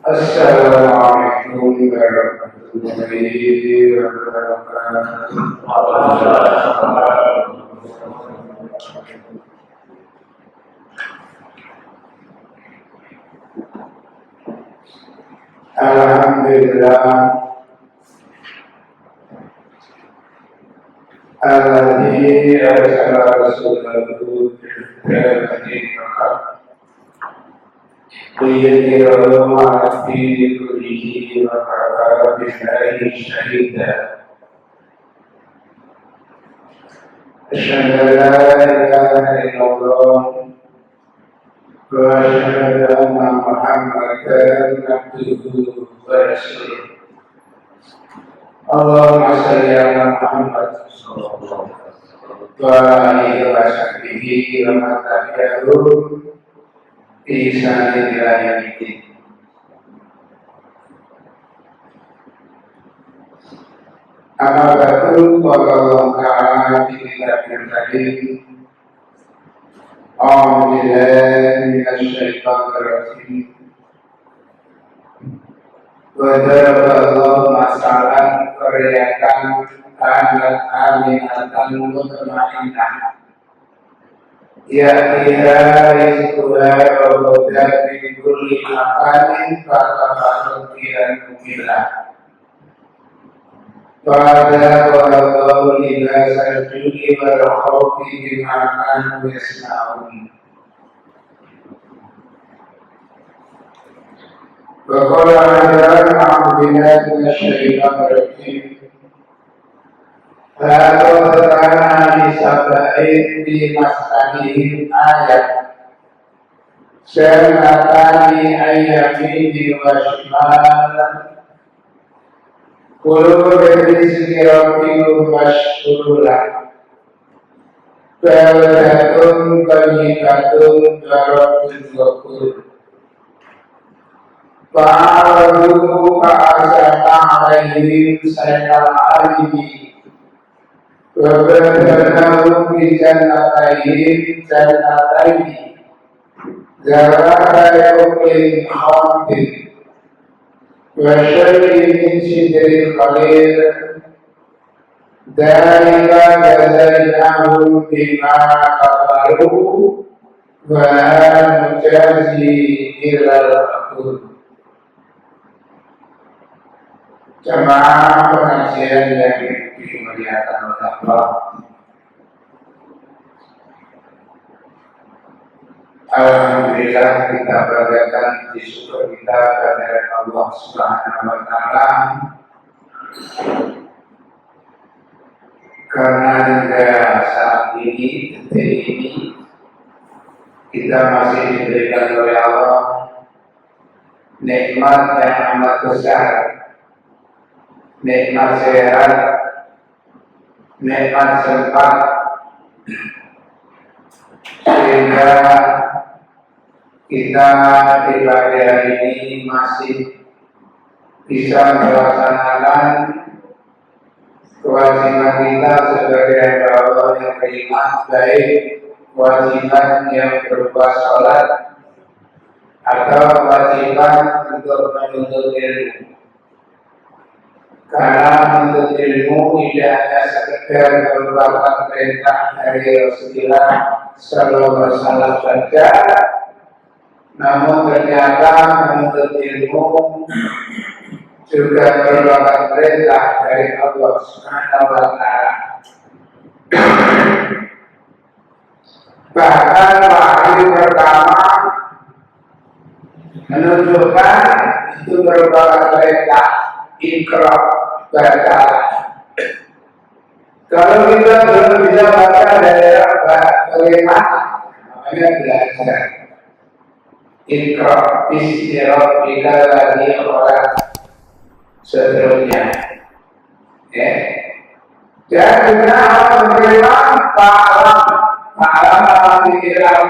Assalamualaikum warahmatullahi wabarakatuh. Alhamdulillah alladzi arsala rasulahu bil hikmah liyudhhirahu 'ala dini kullihi wa kafa billahi shahida. Asyhadu an la ilaha illallah wa asyhadu anna Muhammadan abduhu wa rasuluh. Allahumma shalli ala Muhammad wa alihi wa sahbihi wa man tabi'ahum bi ihsanin ila yaumil. Amma ba'du, qala Allah ta'ala fi kitabihil karim. A'udzu billahi minasy syaithanir rajim. Wadarallahu masalan qaryatan kanat aminatan mutma'innah ya'tiha rizquha ragadan min kulli makanin fakafarat biha billah fa'ada wallahu libasal ju'i wal khawfi bima kanu yasna'un. وقال تعالى أعوذ بالله من الشيطان الرجيم فلقد كان لسبأ في مسكنهم آية جنتان عن يمين وشمال كلوا من رزق ربكم واشكروا له بلدة طيبة ورب غفور. Fa'aduhu fa'asata alaihim sayyidal alihi wa badalahum bi jannatayhim jannatayni zawata yuqin khamdin wa syai'in min sidrin khalil dhalika jazainahum bima kafaru wa nujazi ilal kafur. Jemaah pengajian yang dimuliakan oleh Allah, alhamdulillah kita banggakan puji syukur kita kepada Allah Subhanahu wa Ta'ala karena hingga saat ini, detik ini kita masih diberikan oleh Allah nikmat yang amat besar, nikmat sehat, nikmat sempat, sehingga kita di pagi hari ini masih bisa melaksanakan kewajiban kita sebagai hamba Allah yang beriman, baik kewajiban yang berupa sholat atau kewajiban untuk menuntut ilmu. Karena menuntut ilmu tidak hanya sekedar merupakan perintah dari Rasulullah Sallallahu Alaihi Wasallam saja, namun ternyata menuntut ilmu juga merupakan perintah dari Allah Subhanahu Wa Taala. Bahkan wahyu pertama menunjukkan itu merupakan perintah. Ikra, baca. Kalau kita belum bisa baca dari bagaimana, namanya belajar. Ikra, bismi rabbika alladzi khalaq. Seterusnya, ya. Dan juga harus menerima paham apa pikiran,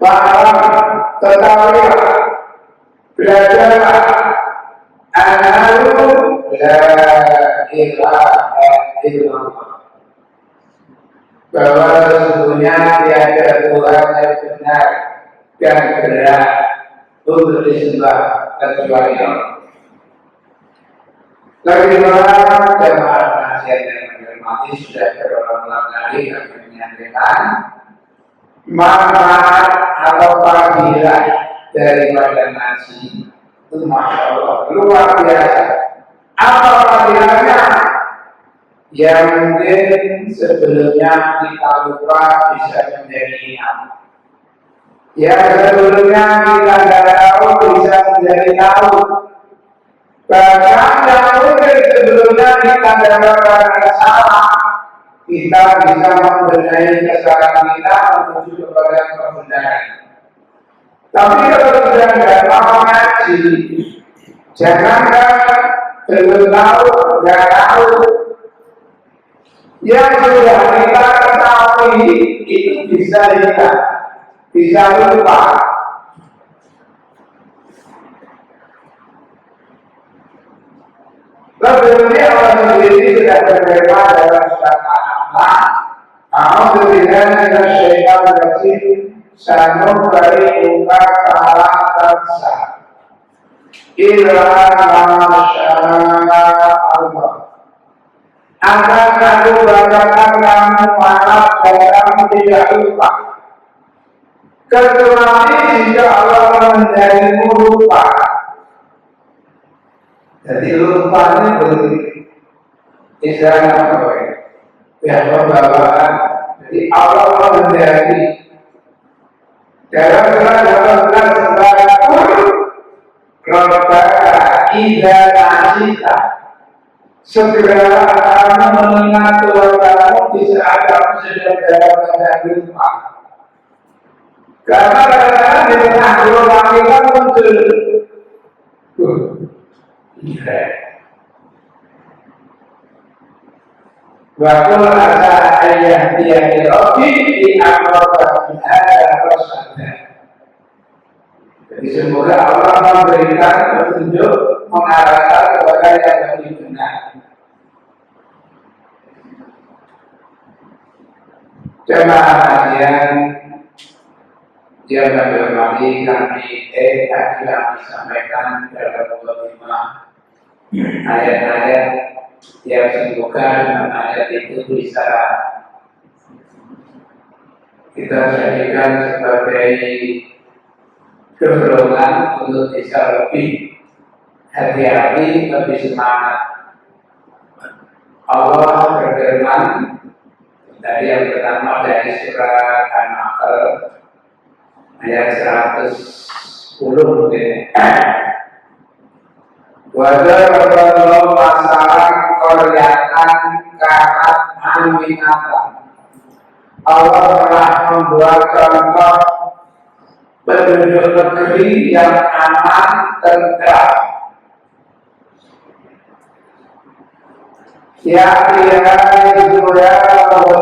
paham, ketahuilah, belajarlah. Anahu la ilaha illallah, bahwa sesungguhnya tiada Tuhan yang benar dan berat untuk disembah kecuali Allah. Bagaimana jemaah penasihat yang menghormati sudah berulang-ulang kali kami menyampaikan manfaat atau fadilah daripada ngaji itu masya Allah luar biasa. Apa fadilahnya? Yang mungkin sebelumnya kita lupa bisa menjadi ingat. Yang sebelumnya kita tidak tahu bisa menjadi tahu. Bahkan yang mungkin sebelumnya kita mendapatkan kesalahan, kita bisa membenahi kesalahan kita menuju kepada kebenaran. Tapi kalau sudah tidak paham ngaji, jangankan belum tahu, nggak tahu. Yang sudah kita ketahui itu bisa hilang, bisa lupa. Sebelumnya Allah sendiri sudah berfirman dalam surat Al-An'am, "A'udzubillahi minasyaitonir rajim, sanuqri'uka fala tansa illa ma sya'allah." Akan aku bacakan kamu maaf dan kamu tidak lupa, kecuali jika Allah menjadimu lupa. Jadi lupa itu istilahnya apa ya? Pembawaan. Jadi Allah menjadi dalam surat 18 Rabbana idza nasita, segera kamu mengingat Tuhan kamu di saat kamu sedang dalam keadaan lupa. Karena kadang-kadang di tengah gelombang kita muncul wakul asa ayah dia dirobi di amal ada rosada. Jadi semoga Allah memberikan petunjuk mengarahkan kepada yang lebih benar. Jemaah yang bermati kami tadi kami sampaikan dalam 25 ayat-ayat yang semoga dengan ayat itu bisa kita jadikan sebagai dorongan untuk bisa lebih hati-hati, lebih semangat. Allah berfirman dari yang pertama dari surat An-Nahl ayat 110 mungkin. Wajarullah masalah koryatan kahat aminatan. Allah telah membuat contoh penduduk negeri yang aman tentram. Ya dia juga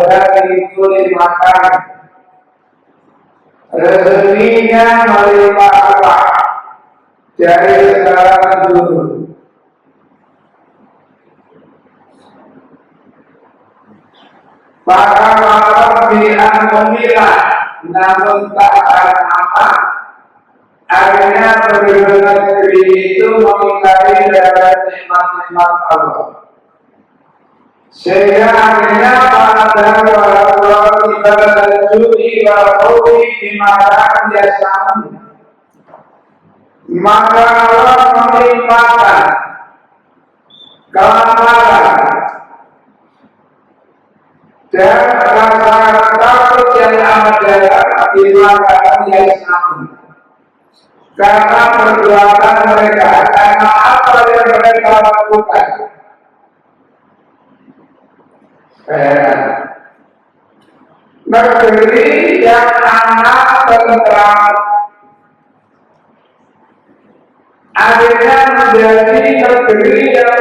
dari kulit makan. Rezekinya melimpah dari segala penjuru. Maka malam bilang memilah, namun tak akan apa. Akhirnya penduduk negeri itu mengingkari dari nikmat-nikmat Allah. Sehingga akhirnya pada orang ibadah judi bahuri di mana dia sama. Maka Allah melimpahkan kelaparan dan rasa takut yang ada di makanan yang sama. Karena perbuatan mereka, karena apa yang mereka lakukan. Negeri yang amat tentram akhirnya menjadi negeri yang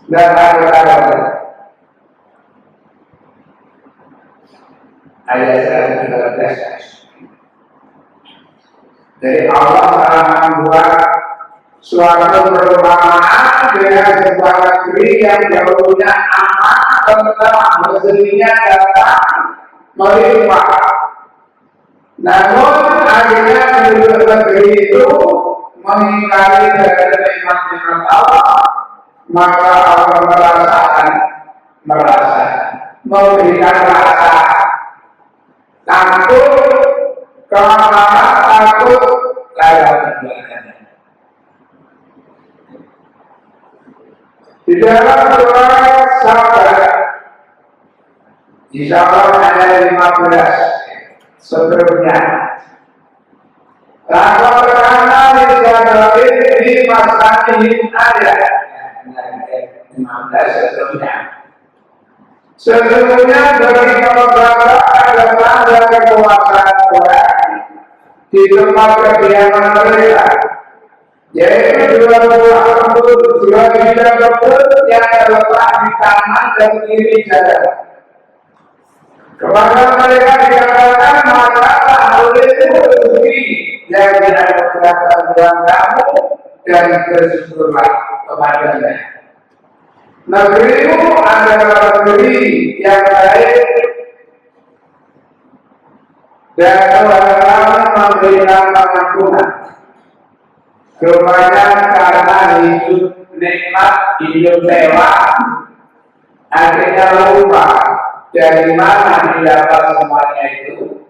tidak ada. Ayat 113. Jadi Allah telah membuat suatu perumahan dengan sebuah negeri yang jauhnya aman, tentram, rezekinya datang melimpah. Namun akhirnya penduduk negeri itu mengingkari dari nikmat-nikmat Allah, maka Allah merasakan, memberikan rasa takut, kemarahan, takut, layak belakangnya. Di dalam surat Sabar, di Sabar ayat 15 sebelumnya, Rasul karena dijadikan di masa ini ada 15 sebelumnya. Sesungguhnya dari beberapa adalah dari kekuasaan Tuhan di tempat kediaman mereka, yaitu dua bidang kebun yang terletak di kanan dan kiri jalan. Kepada mereka dikatakan masalah oleh rezeki yang dianugerahkan Tuhan kamu dan bersyukurlah kepadanya. Negerimu adalah negeri yang baik dan Tuhan kamu memberikan pengampunan. Rupanya karena hidup nikmat, hidup mewah, akhirnya lupa dari mana didapat semuanya itu.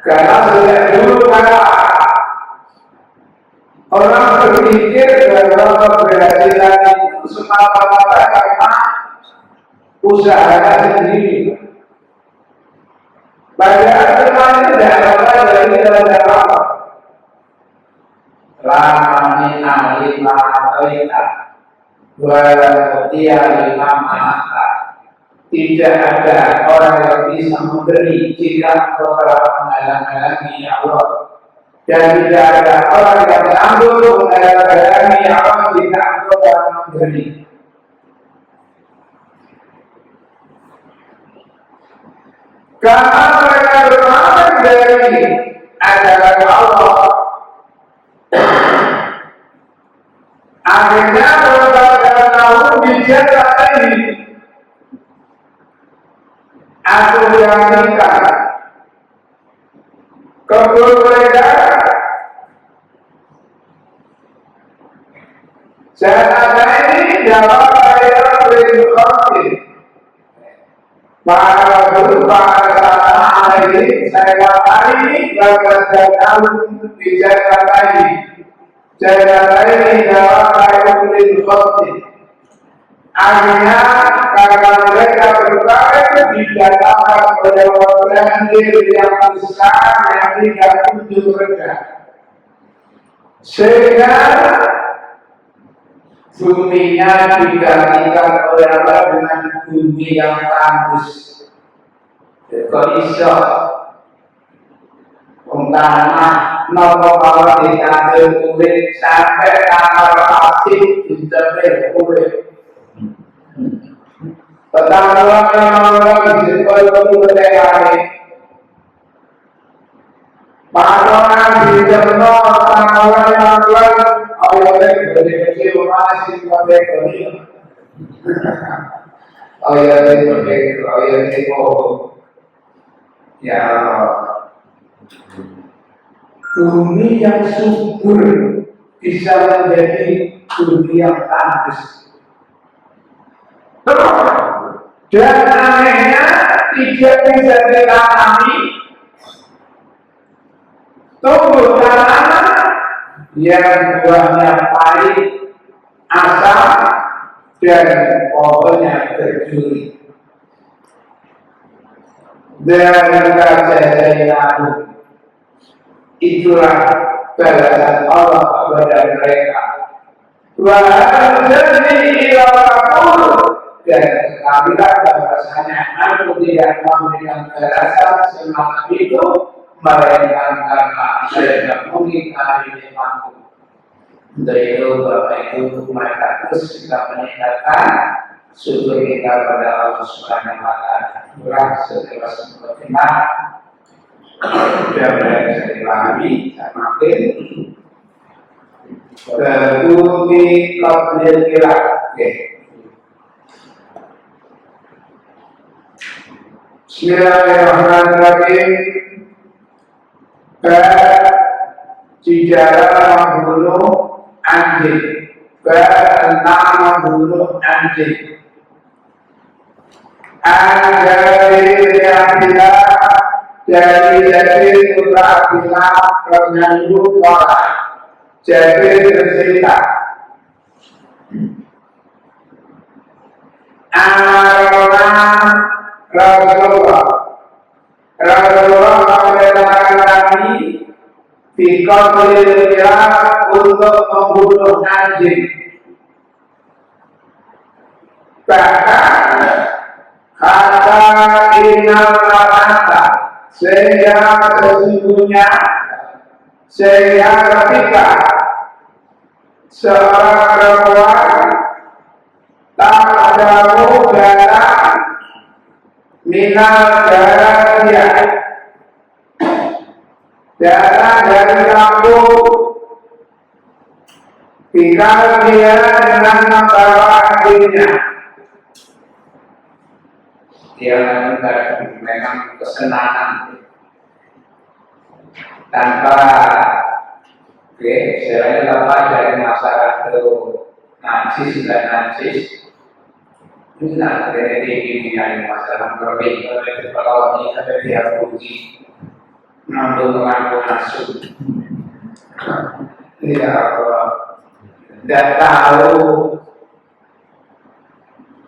Karena sejak dulu orang berpikir bahwa keberhasilan itu semata-mata karena usahanya sendiri. Padahal semuanya tidak dapat dari Allah. Lama min ahli ma'ataita walau dia lima ma'ata. Tidak ada orang yang bisa memberi jika engkau telah menghalang-halangi Allah, dan tidak ada orang yang sanggup menghalang-halangi Allah jika engkau telah memberi. Karena mereka berpaling dari ajaran Allah, akhirnya berbagai tahun dijaga ini. Aku yakinkan kebun mereka saya ini dapat saya berinformasi para berupa sana ini saya hari bagian tahun di Jakarta ini. Jakarta ini dapat saya berinformasi. Akhirnya karena mereka berbagai dikatakan oleh orang yang besar yang tidak kunjung mereka, sehingga buminya digantikan oleh Allah dengan bumi yang tandus. Kok iso tanah nopo kalau diambil kulit sampai kamar pasti diambil kulit. Pertama orang disebut bertekad. Pasangan di dalam orang yang oleh kecil masih bertekad. Ya bumi yang subur bisa menjadi bumi yang tandus. Dan anehnya tidak bisa ditanami tumbuh tanaman yang buahnya pahit, asam, dan pohonnya berduri. Dan kajajainahu, itulah balasan Allah kepada mereka. Wahai jadi ilahul, dan ketahuilah bahwasanya aku tidak memberikan balasan semacam itu melainkan karena saya mengingkari nikmatku. Untuk itu Bapak Ibu mereka terus kita meningkatkan syukur kita pada Allah Subhanahu wa Ta'ala. Itulah setelah sempurna sudah mulai bisa dipahami semakin berbumi qablil kilat. Bismillahirrahmanirrahim. Cidara membunuh anjing. Berenang membunuh anjing. Anjariyatillah dari putra Abdillah menyambut orang. Jadi bercerita. Amarona Rasulullah memerintahkan kami untuk membunuh anjing. Bahkan kata inna sehingga ketika seorang perempuan tak ada darah minal darah dia darah dari kampung tinggal dia dengan membawa anjingnya. Dia memang kesenangan tanpa selain lepas dari masalah itu najis dan najis. Ini tak ada ini yang masalah berbeda. Kalau ini ada dia puji mengambil masuk. Tidak tahu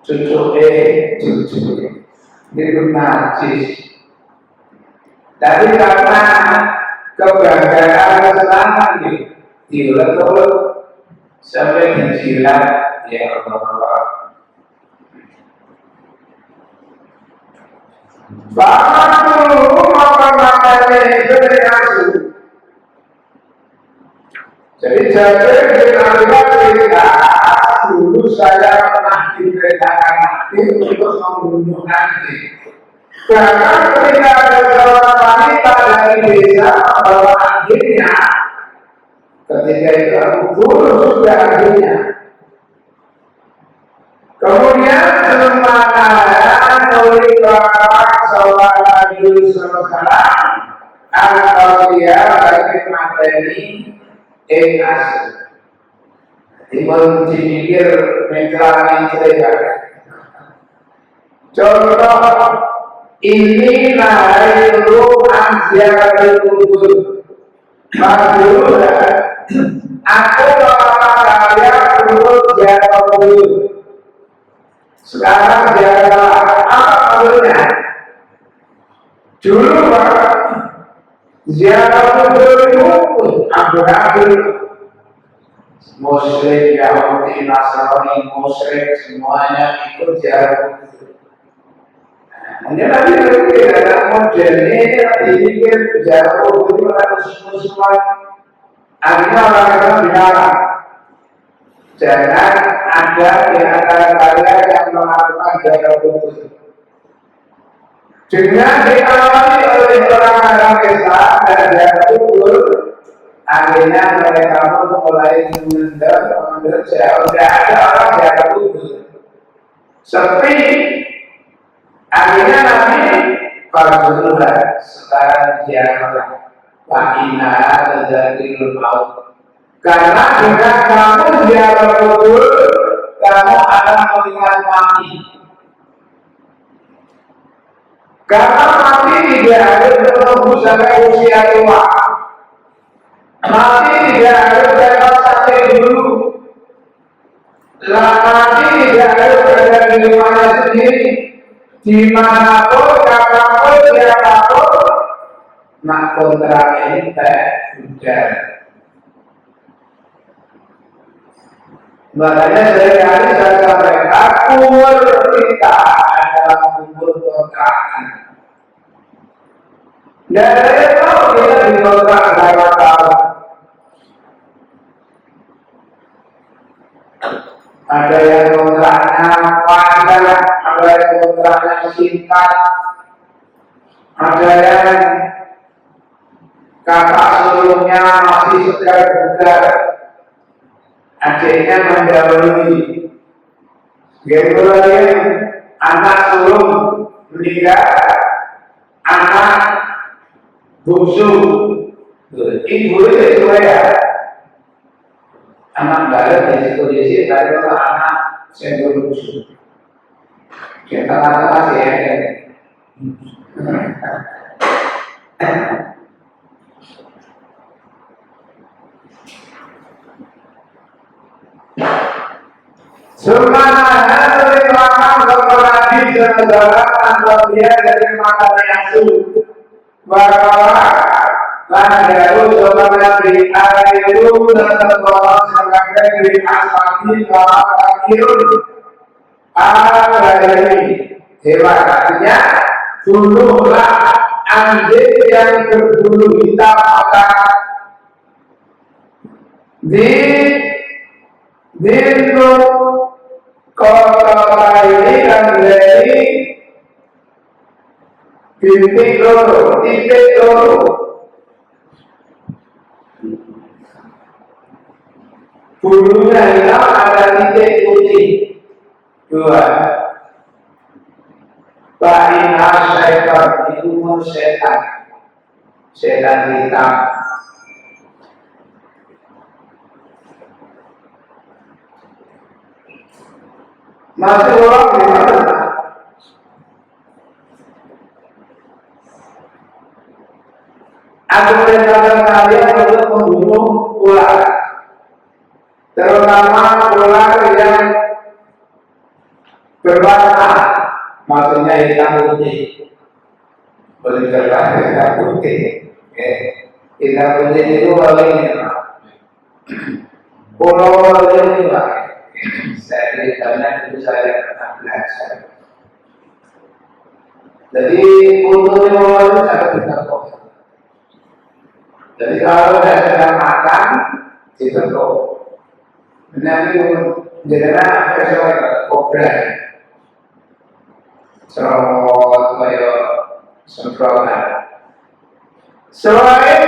cucu itu najis. Tapi karena kebanggaan kesenangan diulet-ulet sampai dijilat, ya Allah. Bahagian maka itu jadi kita dulu saya pernah diperintahkan mati untuk membunuh anjing. Bahkan ketika ada seorang wanita dari desa membawa anjingnya, ketika itu aku bunuh sudah anjingnya. Kemudian semangat oleh Bapak Sallallahu Alaihi Wasallam atau dia bagi materi asli. Timbul dipikir cerita. Contoh ini nahayru anziaratul kubur. Maksudnya aku melarang kalian untuk ziarah kubur. Sekarang ziarah apa maksudnya? Dulu ziarah kubur itu ambil musyrik, Yahudi, Nasrani, musyrik semuanya ikut ziarah kubur. Hanya tadi ada modelnya dipikir ziarah kubur itu harus semua. Akhirnya orang-orang bilang jangan ada di antara kalian yang melakukan ziarah kubur. Dengan diawali oleh orang-orang Islam dan ziarah kubur, akhirnya mereka pun mulai mengambil jauh. Tidak ada orang ziarah kubur. Seperti akhirnya Nabi Rasulullah sekarang ziarah Wa'ina terjadi maut. Karena dengan kamu ziarah kubur, kamu akan melihat mati. Karena mati tidak harus menunggu sampai usia tua. Mati tidak harus dapat sampai dulu. Mati tidak harus berada di rumahnya sendiri. Dimanapun, kapanpun, siapapun, nak kontrak ini hujan. Makanya saya sampaikan umur kita adalah umur kontrakan. Dari itu kita dikontrak berapa tahun. Ada yang kontraknya panjang, ada yang kontraknya singkat, ada yang kakak sulungnya masih segar bugar, adiknya mendahului. Gitu lagi, anak sulung meninggal, anak bungsu Ibu itu ya anak barat di situ di sini dari anak saya lucu. Kita tengah-tengah sih ya. Semana dari belakang berperadi jalan atau dia dari makanan yang sulit. Bahwa Lalu sebenarnya di air itu dan tergolong sebagai di asfalti bahwa akhirun ini hewan artinya bunuhlah anjing yang berbulu hitam maka di kota ini dan dari titik loro bulunya hitam ada titik putih dua. Ba'ina syaitan itu setan hitam. Masih orang di mana? Aku perintahkan kalian untuk membunuh ular, terutama ular yang berwarna, maksudnya hitam putih. Berwarna hitam putih. Hitam putih itu warnanya pulau ini pak. Saya ceritanya itu saya pernah belajar. Jadi untuk pulau itu sangat berkembang. Jadi kalau saya sedang makan, ditutup. Nanti jadinya sesuai kobra. Semprotan. Selain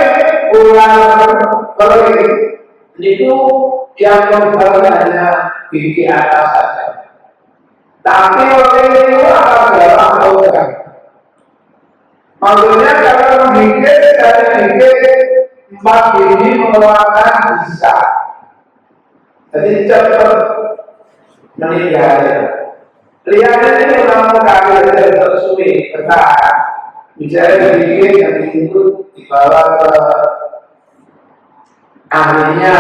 ular pelik itu yang membawa hanya gigi atas saja. Tapi orang itu akan dalam organ. Maksudnya kalau menggigit dari gigit 4 gigi mengeluarkan bisa. Jadi cepat meninggal. Lihat ini orang kafir dari tersuni bertahan. Bicara gigit yang itu dibawa ke ahlinya.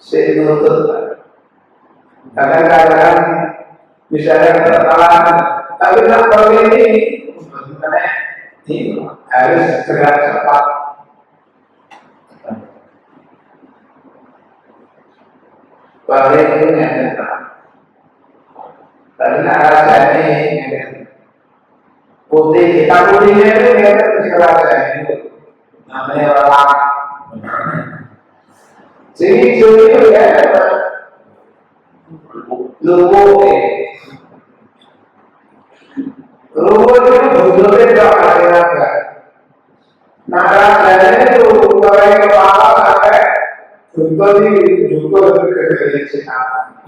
Senuntut. Kadang-kadang misalnya tertahan, tapi kalau ini harus gerak cepat. Balik itu yang cepat. Karena rasanya ini putih, hitam putihnya itu yang rasanya itu namanya orang. Jadi itu ya lumpuh itu bentuknya tidak ada. Nah rasanya itu dari kepala sampai bentuk ini juga dari sekarang.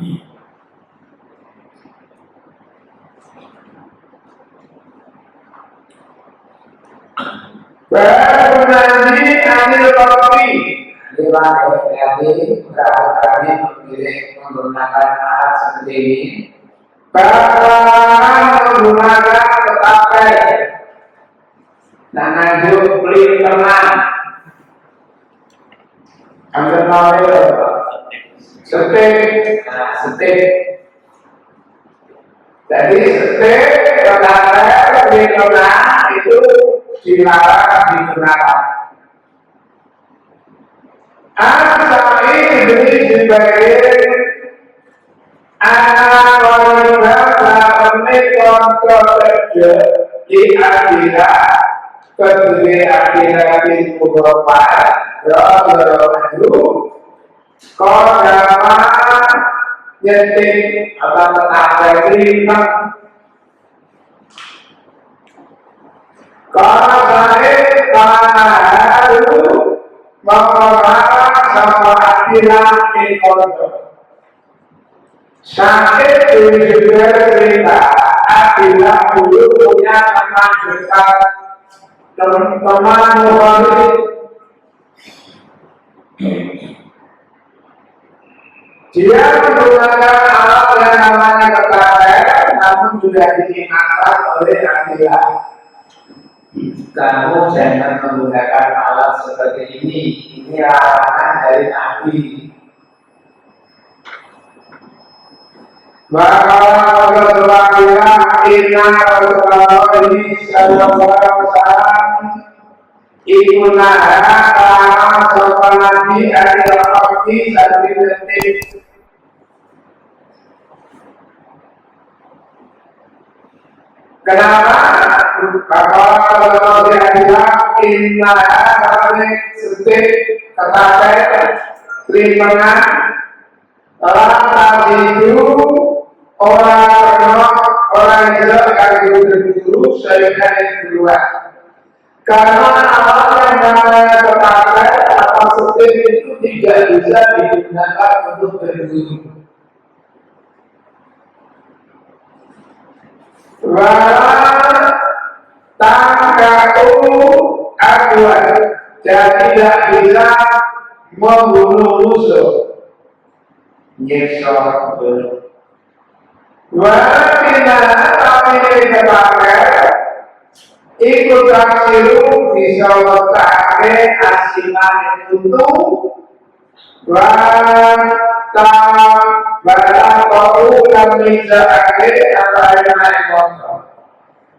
Berpenanti anil kopi. Lewat kreatif, berani memilih menggunakan alat seperti ini. Bahkan menggunakan tetapai dan lanjut beli tenang. Ambil mobil, setik. Jadi setik tetapai beli tenang itu dilarang digunakan. Asai beri sebagai anak wanita dalamnya kontrol kerja di akhirat kedua akhirat di beberapa lalu kodama nyetik atau tetangga lima kalau saya lalu mengelola sama akhirat di kontrol. Sakit ini juga cerita akhirat dulu punya teman dekat teman murid. Dia menggunakan alat yang namanya ketaatan, namun sudah diingatkan oleh Abdillah. Kamu jangan menggunakan alat seperti ini. Ini larangan dari Nabi. Maka Rasulullah bilang, Inna Rasulullah ini sallallahu alaihi wasallam iku nara karena sopan Nabi adalah Nabi satu detik. Kenapa? Kalau dia bilang Inna Rasulullah setik kata lingkungan orang itu orang itu akan berburu sehingga keluar. Karena awal yang namanya kata atau setir itu tidak bisa digunakan untuk berburu. Tangkau akuan, jadi tidak bisa membunuh musuh. Nyesor bunuh. Walaupun tapi dipakai ikut taksiru bisa bertakai asinan itu barang kau dan bisa apa yang kotor.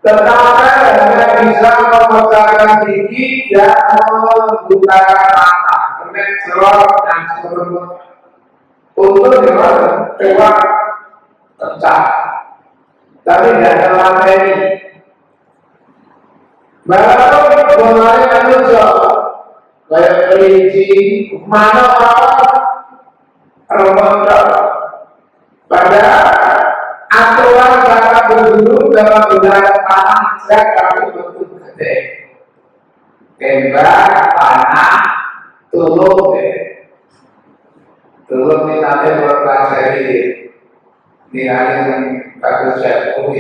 Tetapi hanya bisa membesarkan gigi dan menggunakan mata, mencerot dan sebagainya. Untuk keluar pecah, tapi tidak terlalu ini. Baru mulai manusia kayak kelinci, mana remaja pada aturan cara berburu dalam menggunakan panah sejak kami bentuk gede, tembak, panah, tulung, tulung ini nanti berpelajari yang bagus jatuh.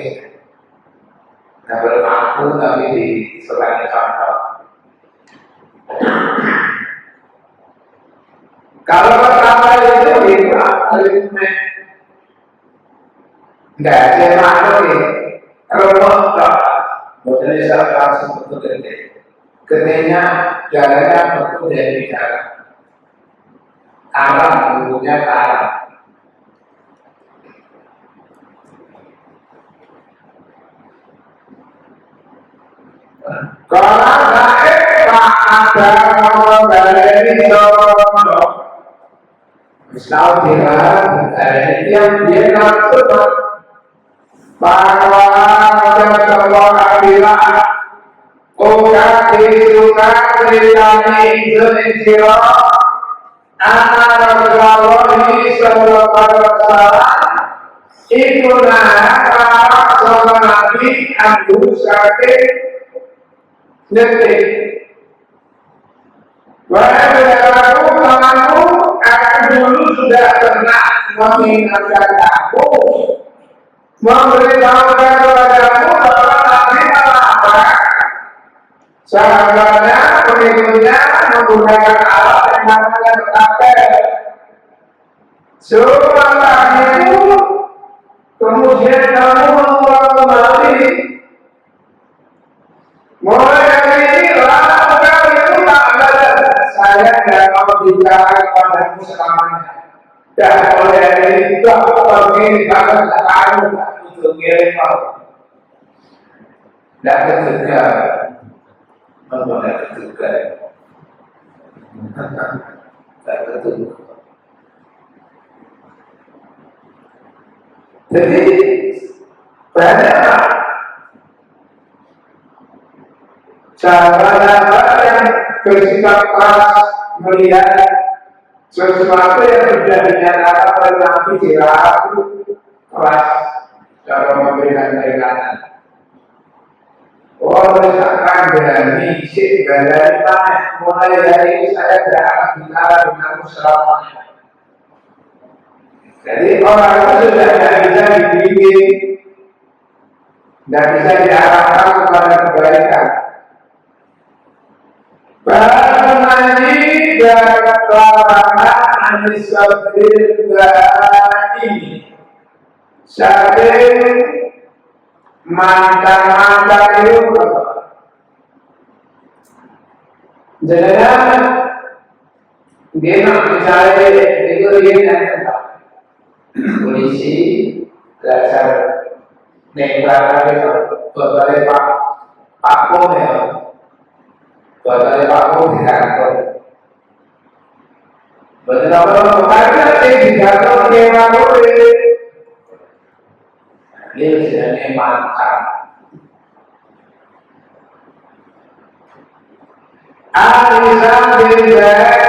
Nah, berlaku tapi di selain contoh. Kalau pertama itu alumni, tidak ada makhluk ini, remuk tak, modelnya saya langsung bentuk gede, gedenya jalannya bentuk dari jalan, karang, bentuknya karang. Kalau naik ada dari sono, misal bilang dari yang dia langsung bahwa sebuah bilang, bukan disuka dari Indonesia, anak Rasulullah sallallahu alaihi wasallam itulah para sahabat Nabi Abu Sakit detik. Walaupun kamu dulu sudah pernah mengingatkan aku, memberitahukan kepadamu bahwa Nabi apa? Sahabatnya, pengikutnya menggunakan alat yang namanya ketapel. Setelah itu, kemudian kamu membuat kembali. Mulai dari ini lakukan itu tak ada. Saya tidak mau bicara kepadamu selamanya. Dan mulai dari itu aku pergi bahkan sekarang untuk kirim kau. Tidak ketiga, tidak ketiga. Tidak ketiga. Jadi banyak sahabat-sahabat yang bersikap keras melihat sesuatu yang sudah dinyatakan oleh Nabi dilaku keras cara memberikan peringatan. Oh, misalkan berani sih dari mana? Mulai dari saya tidak akan bicara dengan selamanya. Jadi orang itu sudah tidak bisa dibimbing, tidak bisa diarahkan kepada kebaikan. kelarangan anis sabdil ini saking mantan-mantan itu jangan dia nak bicara itu dia nak polisi dasar negara itu berbagai pak pom ya berbagai pak pom di kantor betul karena di kantor dia boleh dia sudah mantap Al-Islam bin Zaid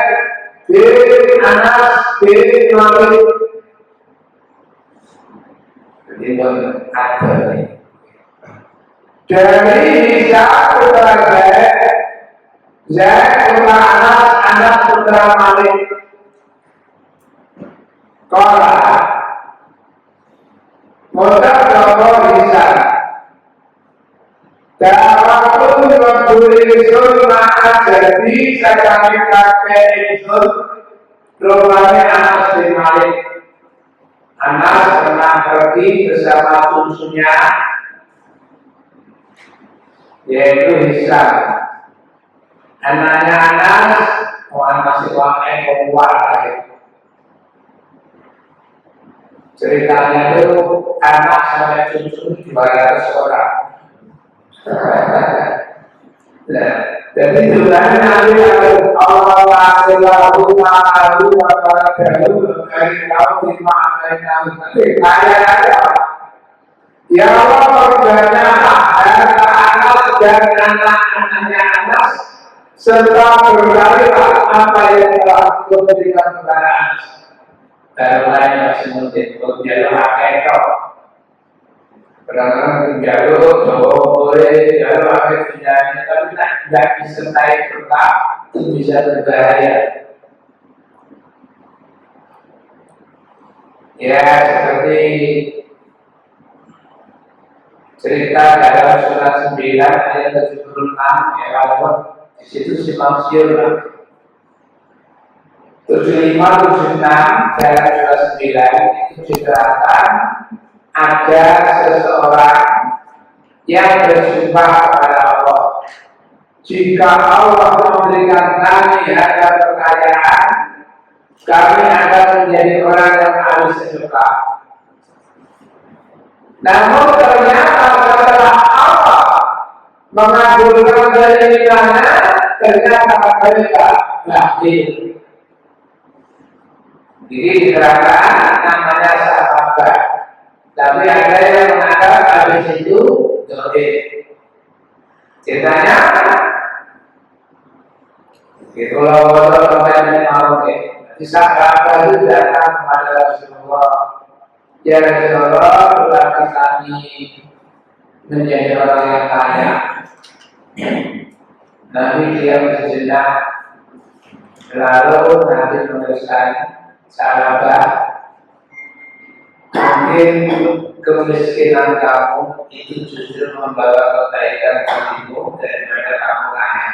bin Anas bin Malik jadi ada nih dari Isa putra Zaid putra Anas, Anas putra Malik Kala Modal Bapak Isa Dawakun Rabbul Ma'a jadi sekali kakek Isun rumahnya Anas bin Malik Anas pernah pergi bersama tunsunya yaitu Hisam anaknya Anas masih wakai ceritanya itu anak sampai tunsun 200 orang nah, jadi sebenarnya nanti Allah selalu malu wabarakatuh dari tahu dari tahu kaya ya Allah berjana anak dan anak-anaknya Anas serta berkali apa yang telah diberikan kepada Anas dan lainnya semuanya berjalan akal kadang-kadang jalur boleh jalur akhir penjahitnya tapi tidak disertai tetap itu bisa berbahaya ya seperti cerita dalam surat 9 ayat 76 ya kalau di situ simpang siur 75 76 dalam surat 9 itu diceritakan ada seseorang yang bersumpah kepada Allah jika Allah memberikan kami harta kekayaan kami akan menjadi orang yang ahli sedekah namun ternyata setelah Allah mengabulkan dari mana ternyata mereka lahir jadi diterangkan namanya sahabat tapi ada yang mengatakan habis itu dohir ceritanya itu kalau sampai mau di sahabat itu datang kepada Rasulullah ya Rasulullah doakan kami menjadi orang yang kaya Nabi diam sejenak lalu Nabi meneruskan sahabat mungkin kemiskinan kamu itu justru membawa kebaikan bagimu daripada kamu kaya.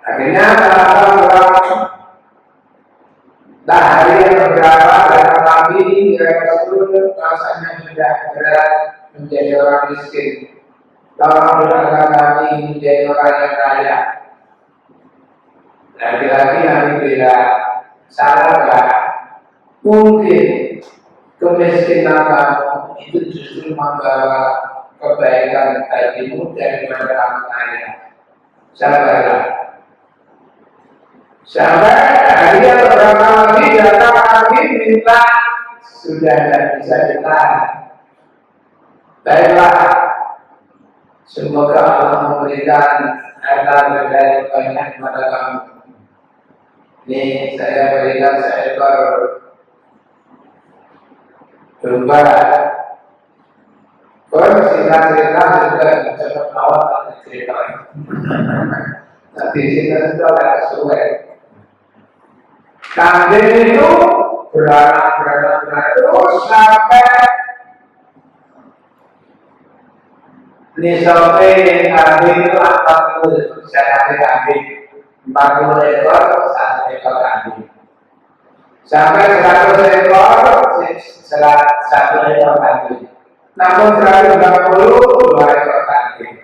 Akhirnya sahabat dah hari yang beberapa datang Nabi ya Rasul rasanya sudah berat menjadi orang miskin. Tolong doakan kami menjadi orang yang kaya. Lagi-lagi Nabi bilang sahabat mungkin kemiskinan kamu itu justru membawa kebaikan bagimu daripada kamu kaya. Sabarlah. Sampai hari yang beberapa lagi datang lagi minta sudah tidak bisa ditahan. Baiklah, semoga Allah memberikan harta benda banyak kepada kamu. Ini saya berikan seekor domba. Cerita juga cepat awal cerita. Nanti cerita sudah sesuai. Kambing itu beranak terus sampai Nisope kambing itu 40 sehari kambing 40 ekor 1 ekor kambing sampai 100 ekor 1 ekor kambing namun 120 2 ekor kambing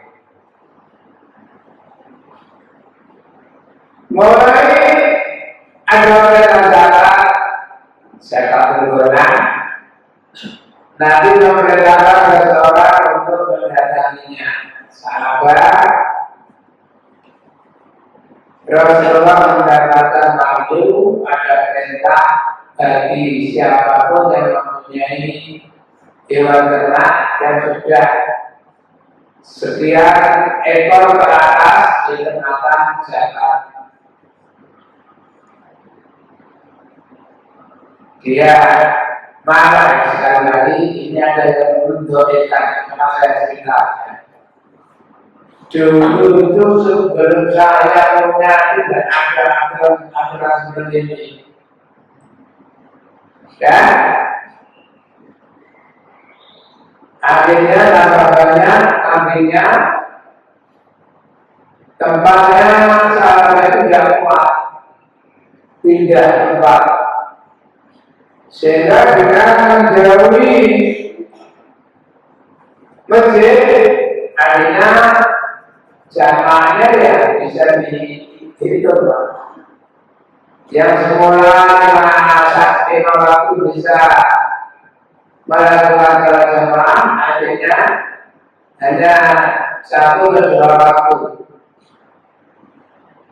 mulai ada zakat turunan Nabi memerintahkan seseorang untuk mendatanginya sahabat Rasulullah mendapatkan waktu ada perintah bagi siapapun yang mempunyai hewan ternak yang sudah sekian ekor ke atas dikenakan zakat. Dia marah sekali lagi ini ada yang mendoakan sama saya ceritakan. Dulu itu sebelum saya punya tidak ada aturan seperti ini. Ya, akhirnya tambah banyak kambingnya, tempatnya saya tidak kuat, pindah tempat. Sehingga dengan menjauhi masjid, akhirnya jamaahnya ya bisa dihitung. Yang semula 5 waktu bisa melakukan salat jamaah, akhirnya hanya 1 dan 2 waktu.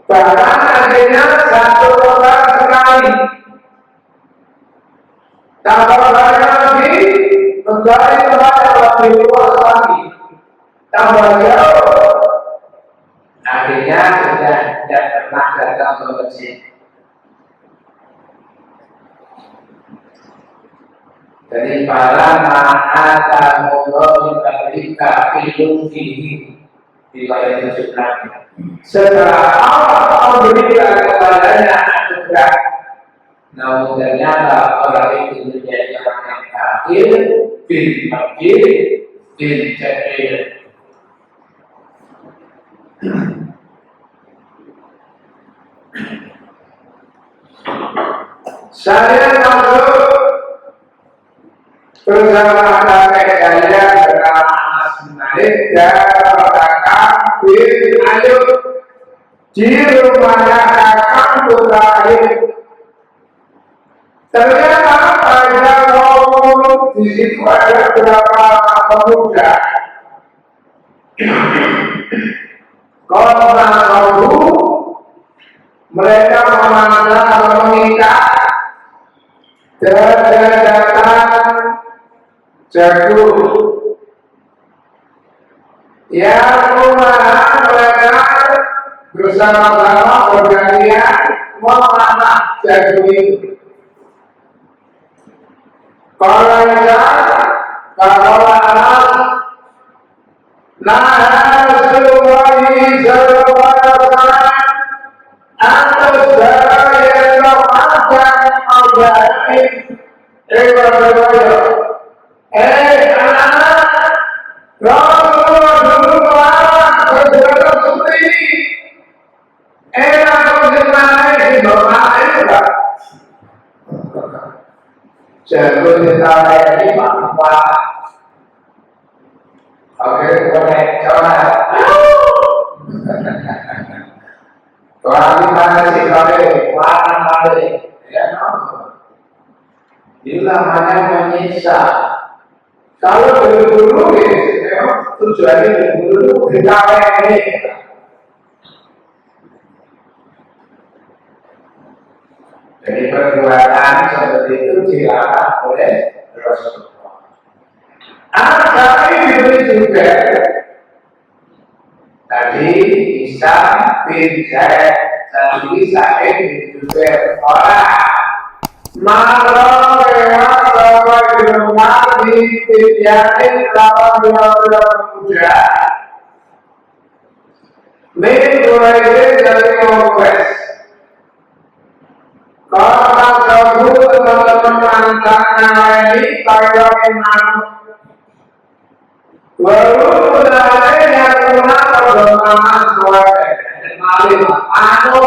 Bahkan akhirnya 1 orang sekali. Tambah banyak lagi, mencari tempat yang lebih luas lagi. Tambah jauh, akhirnya sudah tidak pernah datang ke masjid. Jadi para ma'ata Allah diberikan film ini di ayat 76. Setelah Allah memberikan kepadanya anugerah, namun ternyata orang itu menjadi orang yang kafir, bin jahil. Saya masuk bersama kakek saya bernama Anas bin Malik dan kakak bin Ayub di rumahnya kakak Ibrahim. Ternyata pada waktu di situ ada beberapa pemuda. Kalau mereka memanggil atau meminta datang jagung yang rumah mereka bersama-sama bergantian memanah jagung itu. Kalau Rasulullah sallallahu alaihi wasallam atas dari yang akan al-baik anak-anak Rasulullah berjalan seperti ini enak di bawah jago ditawar ini apa? Oke, boleh coba. Kalau mana sih mana ya ini namanya menyiksa. Kalau dulu memang tujuannya dulu ditawar ini. Jadi perbuatan seperti itu dilarang oleh Rasulullah. Tapi diberi juga tadi Isa bin Zaid dan Isa bin Zubair orang malah lewat bahwa di rumah di Tidianin lawan dua muda mulai dari Kongres. Kalau kamu teman-teman mantannya ini kalau memang Baru mulai yang guna perdomaan suara malim anu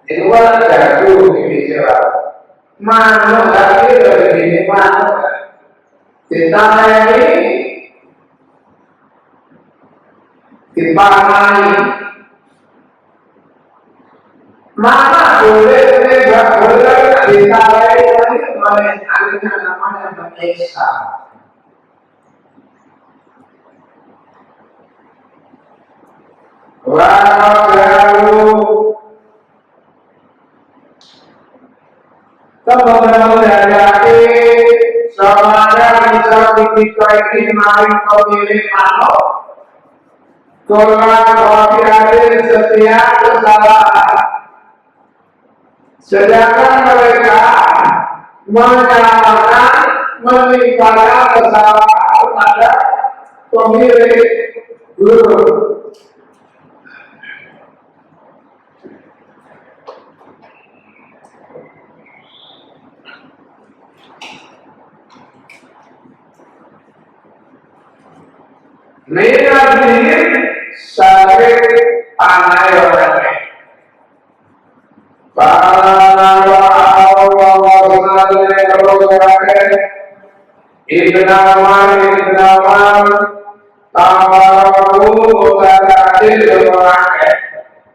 itu kan jago ini siapa? Manu tapi begini manu ditanya ini dipanai mana boleh tidak boleh ditanya ini oleh akhirnya namanya menyiksa. Wa'alamu teman-teman dari samanya bisa kita ini maring pemilik manuk kurang kopiarin setiap kesalahan sedangkan mereka menyalahkan menimpakan kesalahan kepada pemilik guru. Mereka diri sakit panai orangnya. Para Allah ibn Amar Tamaru Mutakadir orangnya.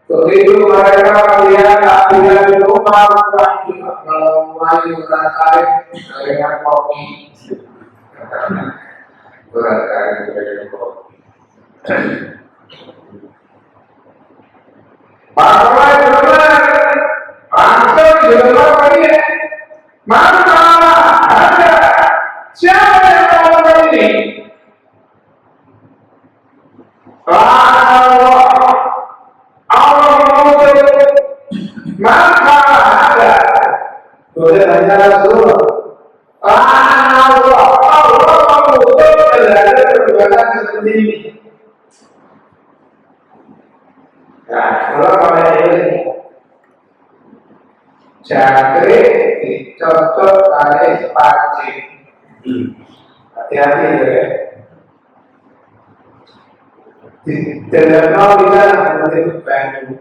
Begitu mereka melihat Abdullah bin Umar kalau mulai tertarik dengan kopi. Tertarik dengan kopi. Bahwa benar, langsung dilakukan ini. Maka ada siapa yang melakukan ini? Allah mengutus, maka ada. Boleh tanya Rasulullah. Allah mengutus ada perbuatan seperti ini. Nah, kalau pada ini jangkrik dicocok kali pancing. Hati-hati ya. Tidak mau bisa membentuk baju.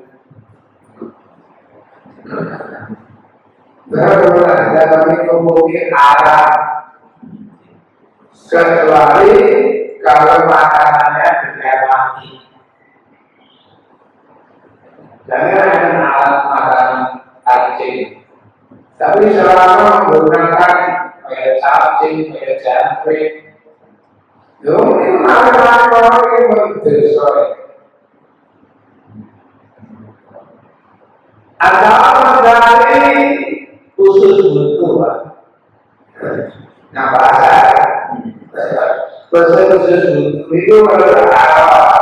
Kalau ada kami kemudian arah, kecuali kalau makanannya tidak mati. Jangan alat makanan cacing. Tapi selama menggunakan kayak cacing, kayak jangkrik, ini makanan orang yang berdosa. Ada dari khusus butuh, nah bahasa khusus butuh itu adalah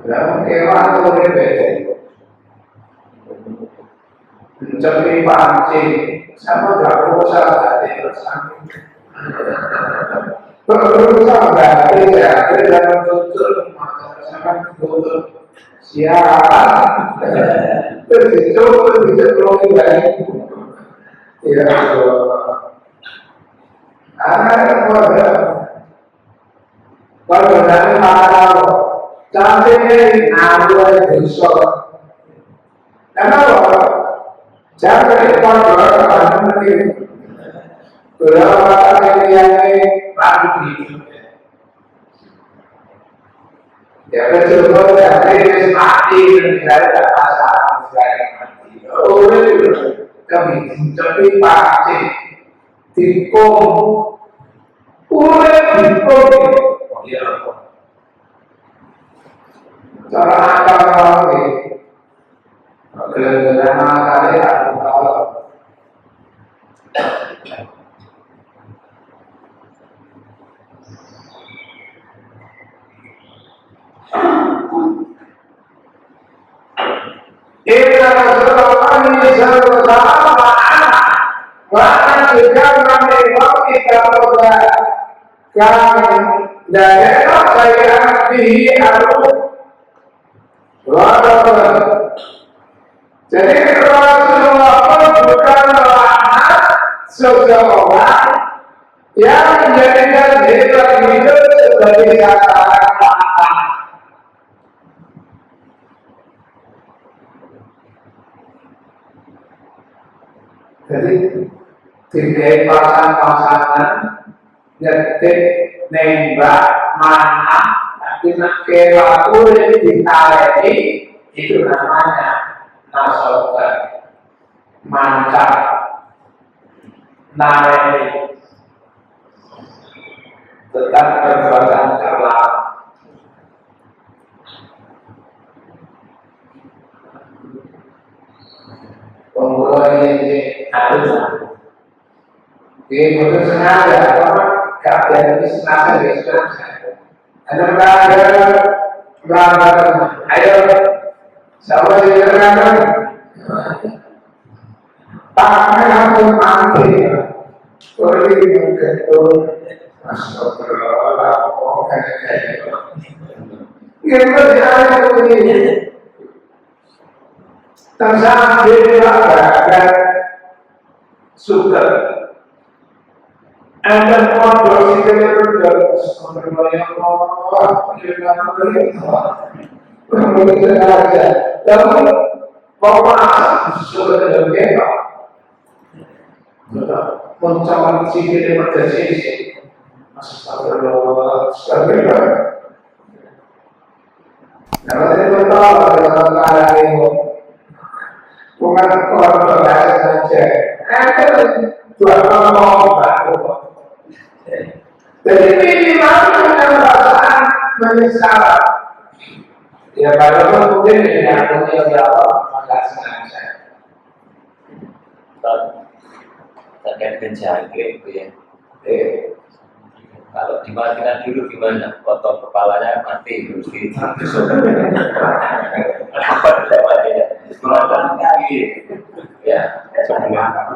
dalam kewan itu berbeda. Mencari pancing sama berusaha hati bersama. Berusaha hati jadi dalam tutur sama tutur siapa? Terjatuh terjatuh baik. Ya Allah. Pada dari mana? Sampai nalar dosa. Kenapa? Jangan dikontrol dengan ini. Berapa yang rapi? Ya betul dari mati dan tidak masalah sekali mati. Oh kami tapi pasti tikung, tikung. Ya. Cara apa ini? Kerana kali aku tahu. Kita Rasulullah SAW bahkan juga memang kita berdoa dan saya pilih jadi Rasulullah bukan seseorang yang menjadikan zikir hidup sebagai sasaran mata. Jadi tiga pasangan ngetik nembak mana tapi nak kelaku ditareni itu namanya nasokan mantap nareni tetap perbuatan kalah. Pemulai ini harus betul sengaja karena keadaan ini sengaja disengaja. Ada berada, ayo sama dengan tangan aku mati. Kalau ini betul, astagfirullah, kayak gitu ada begini. Tentang dia akan suka. Anda mau bersikap berdoa semoga Allah menjaga. Lalu bawa sudah berdoa. Mencapai sikap berdasih. Astagfirullah, astagfirullah. Kalau tidak betul, dalam keadaan ini. Bukan orang berbiasa saja. Dua ngomong baru. Jadi minimal dengan perasaan menyesal. Ya kalau mungkin yang punya berapa maka sengaja. Terkait dengan jangkrik itu ya. Kalau dimatikan dulu gimana? Potong kepalanya mati terus ditusuk. Apa matinya? Mengatakan kaki. Ya, sebenarnya.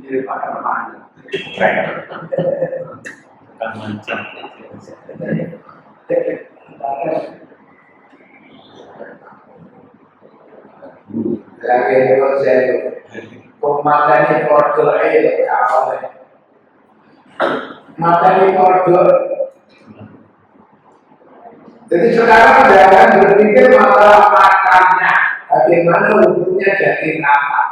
Jadi pada mana? Bukan mancing. Lagi proses pemakaian kode apa? Materi kode. Jadi sekarang jangan berpikir masalah makannya, bagaimana hukumnya jadi apa.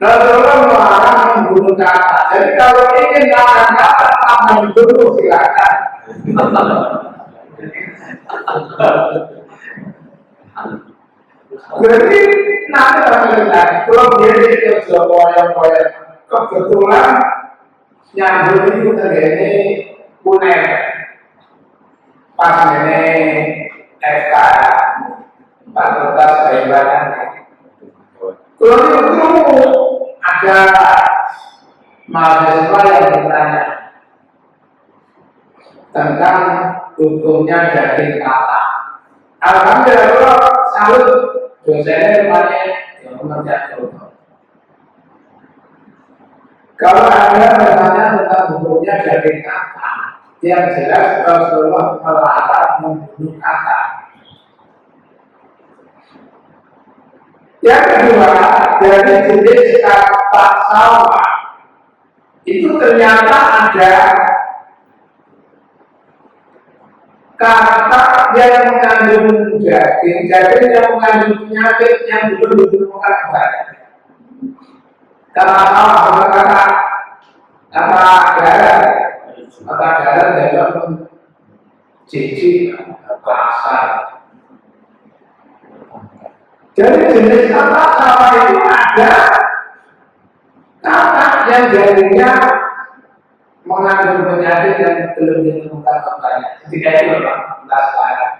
Rasulullah melarang membunuh kata. Jadi kalau ingin makan kata, tambah dibunuh silakan. Berarti nanti bagaimana? Kalau dia kerja koyak-koyak, kebetulan nyambung itu terjadi kuner pas ini FK fakultas keibadan. Kalau itu ada mahasiswa yang bertanya tentang hukumnya daging kata. Alhamdulillah salut dosennya banyak yang mengerjakan. Kalau Anda bertanya tentang hukumnya daging kata, yang jelas Rasulullah melarang membunuh kata. Yang kedua, dari jenis kata sawah itu ternyata ada kata yang mengandung daging yang mengandung penyakit yang belum ditemukan banyak. Kata sawah, kata darah dalam cici pasar. Jadi jenis kata sawah itu ada kata yang jadinya mengandung penyakit yang belum ditemukan banyak. Ketika itu kita sekarang.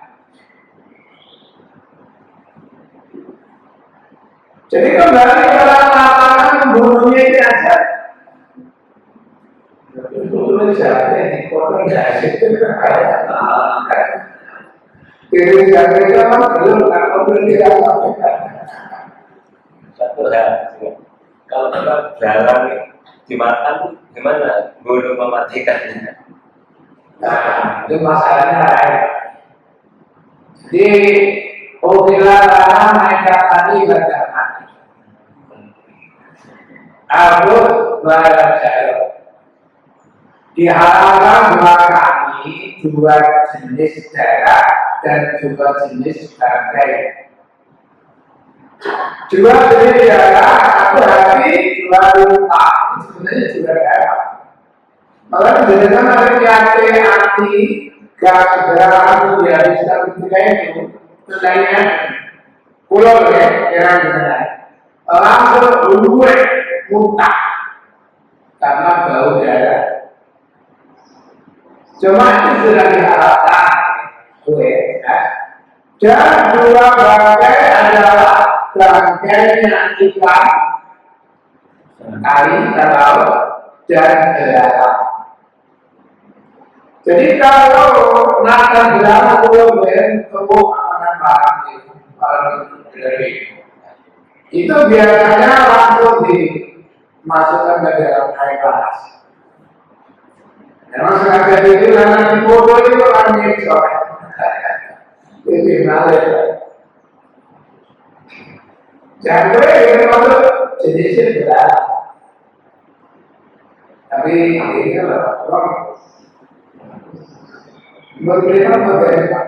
Jadi kembali ke lapangan membunuhnya ini aja. Membunuhnya siapa ini? Orang jasik. Kiri jasik itu kan belum kalau beli apa? Satu hal, kalau kita jalan dimakan gimana? Bunuh mematikannya. Nah, itu masalahnya lain. Di Ubilah naik tadi berjalan. Abu Barajaya. Dihalalkan dua kali, dua jenis darah dan dua jenis bangkai. Dua jenis darah, satu hati, dua lupa. Itu sebenarnya juga darah. Maka menjadikan hati, gak segera langsung dihabiskan ketika itu. Sebenarnya pulau ya, yang benar. Langsung luwe muntah karena bau darah. Cuma itu sudah diharapkan, ya. Dan dua bangkai adalah bangkainya ikan, kari, kalau dan darah. Jadi kalau nakan darah belum bertemu akan barang itu biasanya langsung dimasukkan ke dalam air panas. Memang sengaja itu karena di foto itu orang nyesok. Itu menarik. Jangkrik itu masuk jenisnya berat. Tapi ini adalah orang berbeda berbeda.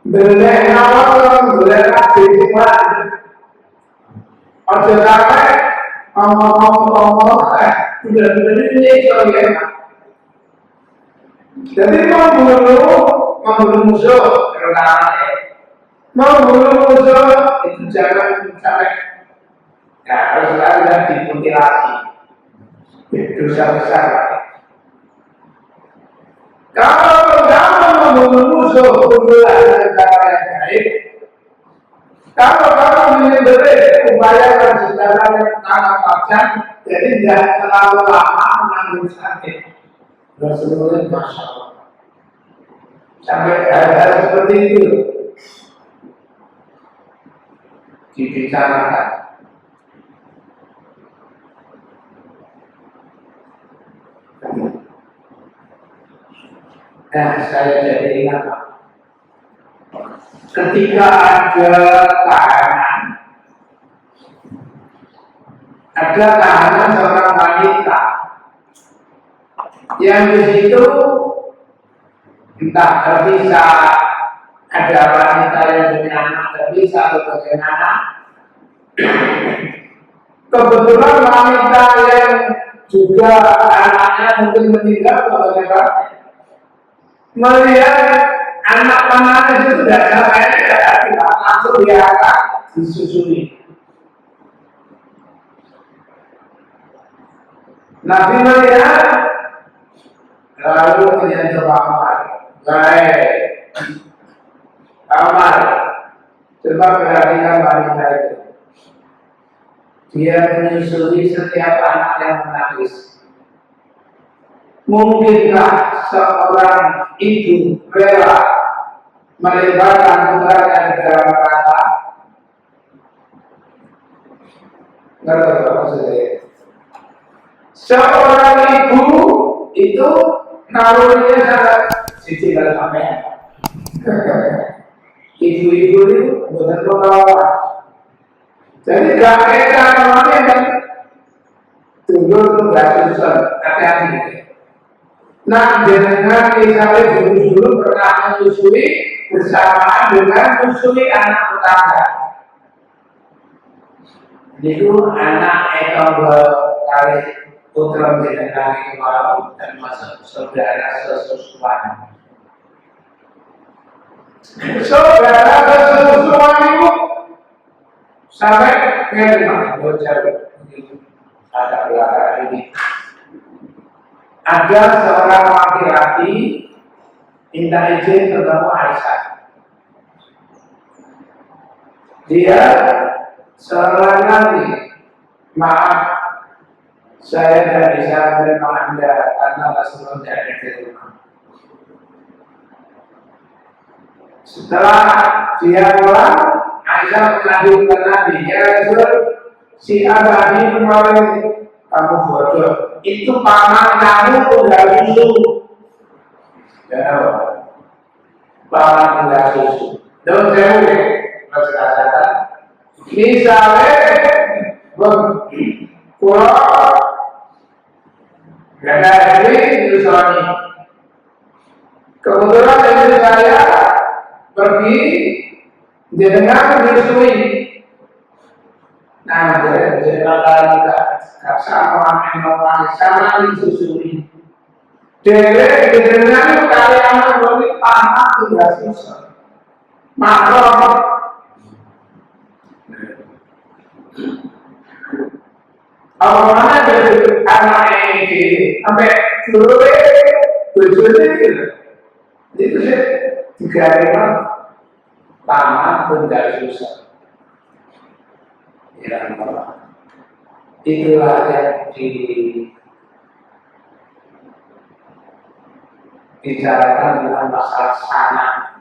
Berbeda orang berbeda semua. Ada sampai ngomong benar-benar ini soalnya. Jadi membunuh musuh terutama membunuh musuh itu jangan sampai harus ada dimutilasi. Itu dosa besar. Kalau kamu membunuh musuh, bunuhlah dengan cara yang baik. Kalau kamu menyembelih, upayakan secara yang sangat panjang, jadi tidak terlalu lama menanggung sakit. Rasulullah Masya Allah. Sampai hal-hal seperti itu dibicarakan. Nah, saya jadi ingat ketika ada tahanan seorang wanita yang di situ entah terpisah, ada wanita yang punya anak terpisah atau bagaimana. Kebetulan wanita yang juga anaknya mungkin meninggal atau bagaimana, melihat anak panahnya itu tidak sampai langsung dia akan disusui. Nabi melihat lalu menyentuh Muhammad. Baik, Muhammad, coba perhatikan wanita itu. Dia menyusui setiap anak yang menangis. Mungkinkah seorang ibu rela melebarkan putranya di dalam neraka? Ngerti apa maksudnya? Seorang ibu itu nalurinya sangat sisi dalam sampean. Ibu-ibu itu benar pengalaman. Jadi gak kira namanya kan dulu itu gak susah, hati-hati. Nah, dengan misalnya dulu pernah menyusui bersamaan dengan menyusui anak tetangga. Itu anak kali putra jenengan itu malam dan masuk saudara sesusuan. Saudara sesusuan itu sampai ke rumah bocah ada belakang ini. Ada seorang laki-laki minta izin ketemu Aisyah. Dia seorang nabi, maaf, saya tidak bisa menerima Anda karena Rasulullah tidak ada di rumah. Setelah dia pulang, Aisyah mengadukan Nabi, ya Rasul, si Abadi kemarin kamu bodoh. Itu paman kamu udah susu. Ya apa? Paman udah susu. Dan jauh, maksudnya misalnya Pulau Ganda ini Yusani. Kebetulan istri saya pergi dengan menyusui. Nah, jadi kata sama orang sana disusui. Dari dengan kalian beri tanah tidak susah. Maka awalnya dari anak ini sampai dulu tujuannya itu sih 3 tanah pun tidak susah. Ya, itulah yang dibicarakan dengan masalah sana.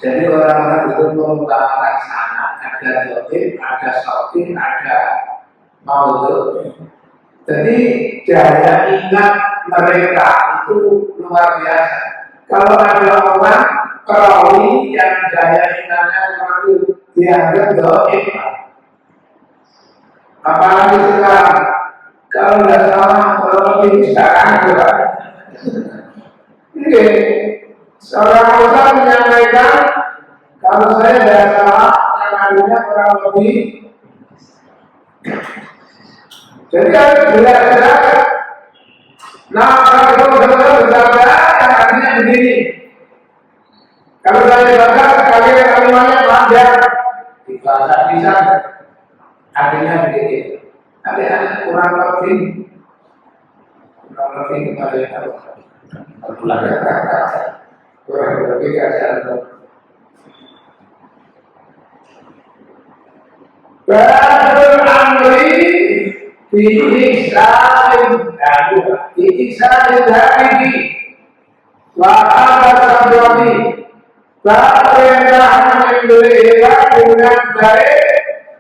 Jadi orang-orang itu mengutamakan sana, ada dotin, ada sotin, ada maudud. Jadi daya ingat mereka itu luar biasa. Kalau ada orang perawi yang daya ingatnya itu dianggap dotin, apalagi sekarang kalau nggak salah kalau ini sekarang juga. Oke, seorang ustaz menyampaikan kalau saya tidak salah yang artinya kurang lebih. Jadi harus jelas. Nah, kalau bersabda yang artinya begini. Kalau saya baca sekali kalimatnya panjang di bahasa bisa artinya begini. Tapi ada kurang lebih kepada yang harus. Kurang lebih keadaan. Badul amri diiksain dari wahana sabdoni perintah membeli hewan dengan baik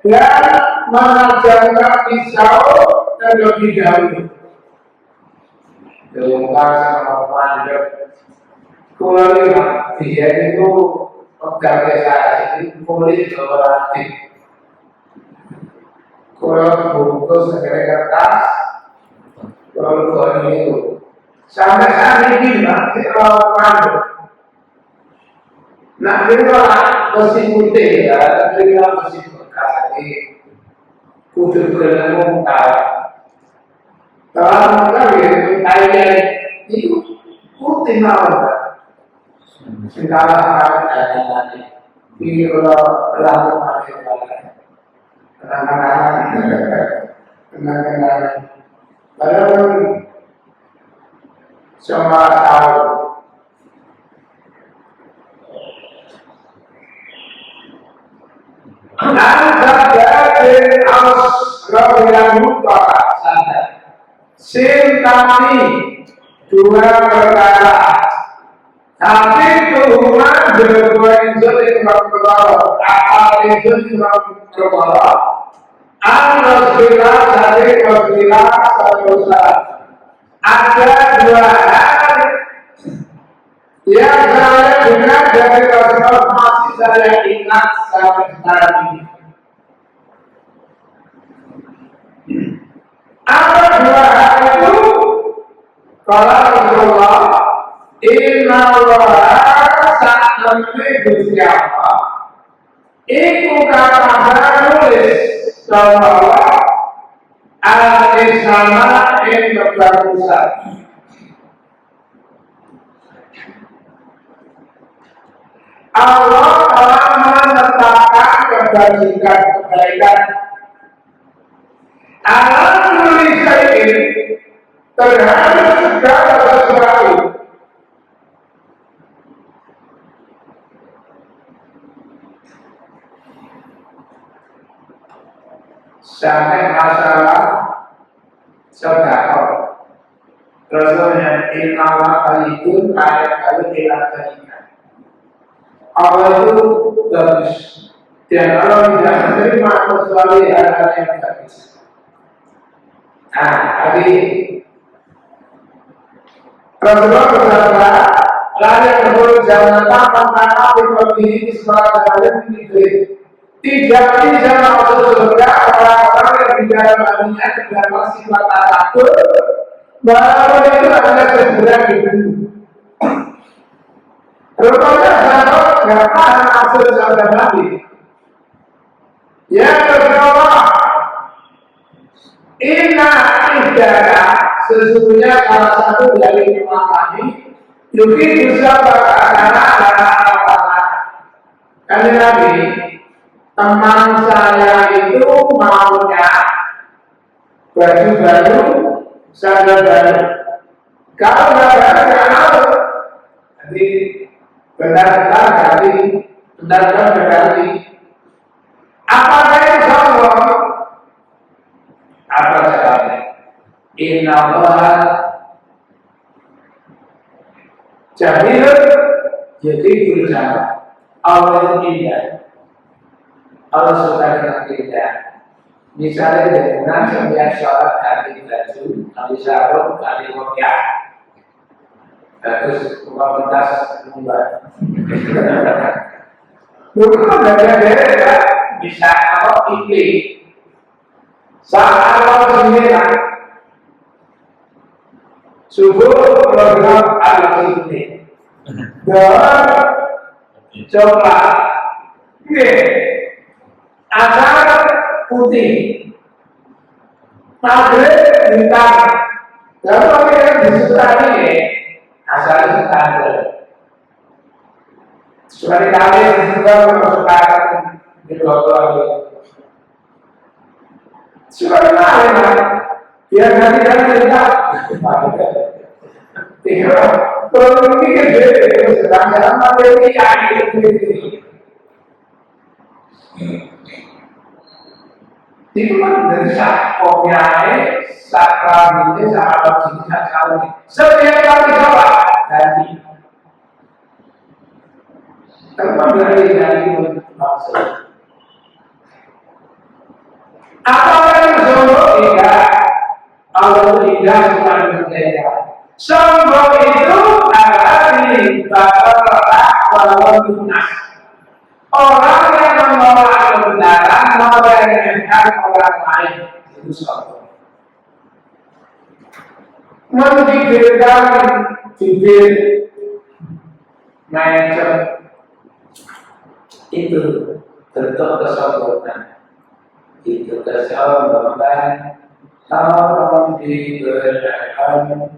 dan mengajarkan pisau terlebih dahulu. Delonggar sama pandep kuliah dia itu organisasi kulit kolaboratif. Kalau bungkus segala kertas, kalau itu sampai saat ini masih pandep. Nah itu mesin putih ya, itu mesin bekas ini putih berlemu kalah. Kalau mungkin kayak itu putih malah, segala hal ada ini kalau lalu masih ada, kenangan, baru semua tahu. Anda dari aus yang mutlak saja. Sin kami 2 perkara. Tapi Tuhan berdua injil yang berkata, apa injil yang berkata, Al-Rasulullah dari Rasulullah Sallallahu. Ada 2 hal yang saya dengar dari Rasulullah masih saya ingat sampai sekarang ini. Apa 2 hal itu? Kalau Rasulullah Inna Allah sa'amri bersiapa iku kata nulis bahwa al-isama yang kebagusan Allah telah menetapkan kebaikan alam nulis ini terhadap segala sesuatu. Sampai masalah sedekah. Rasulnya inna Allah kalikun ayat kali ilah. Allah itu bagus dan Allah tidak menerima kecuali hal-hal yang bagus. Nah, tadi Rasulullah bersabda, "La yaqul jannata man kana bi qalbihi misqala dzarratin min khairin Tidak bisa masuk surga orang-orang yang di dalam hatinya terdapat sifat takabur, bahwa itu adalah sebuah gitu. Rupanya sahabat nggak akan masuk surga Nabi. Yang kedua, inna ihdana, sesungguhnya salah satu dari imam kami Yuki bisa berkata apa kali Nabi, teman saya itu maunya baju baru, sandal baru. Kalau nggak mau, nanti benar-benar ganti, benar-benar berganti. Apakah itu sombong? Apa jawabnya? Inna Allah jahilun jadi berusaha. Allah indah. Allah suka dengan indah. Misalnya dengan sebiar sholat ganti baju, ganti sarung, ganti kopiah. Terus komunitas membuat. Bukan beda-beda, bisa apa ini? Saat Allah sembilan subuh program al-ini dan coba ini asal putih maghrib bintang kalau yang disukai ini asal standar sudah kali juga masukkan di bawah sudah lain biar nanti kita tinggal kalau ini sedang materi yang itu kan dari sakopnya sakramnya sahabat cinta kali setiap kali coba ganti teman dari maksud apa yang sombong tidak Allah tidak suka berbeda sombong itu adalah orang yang menolak kebenaran meremehkan orang lain itu sombong menggigilkan bibir mencet itu bentuk kesombongan itu kesombongan tolong digerakkan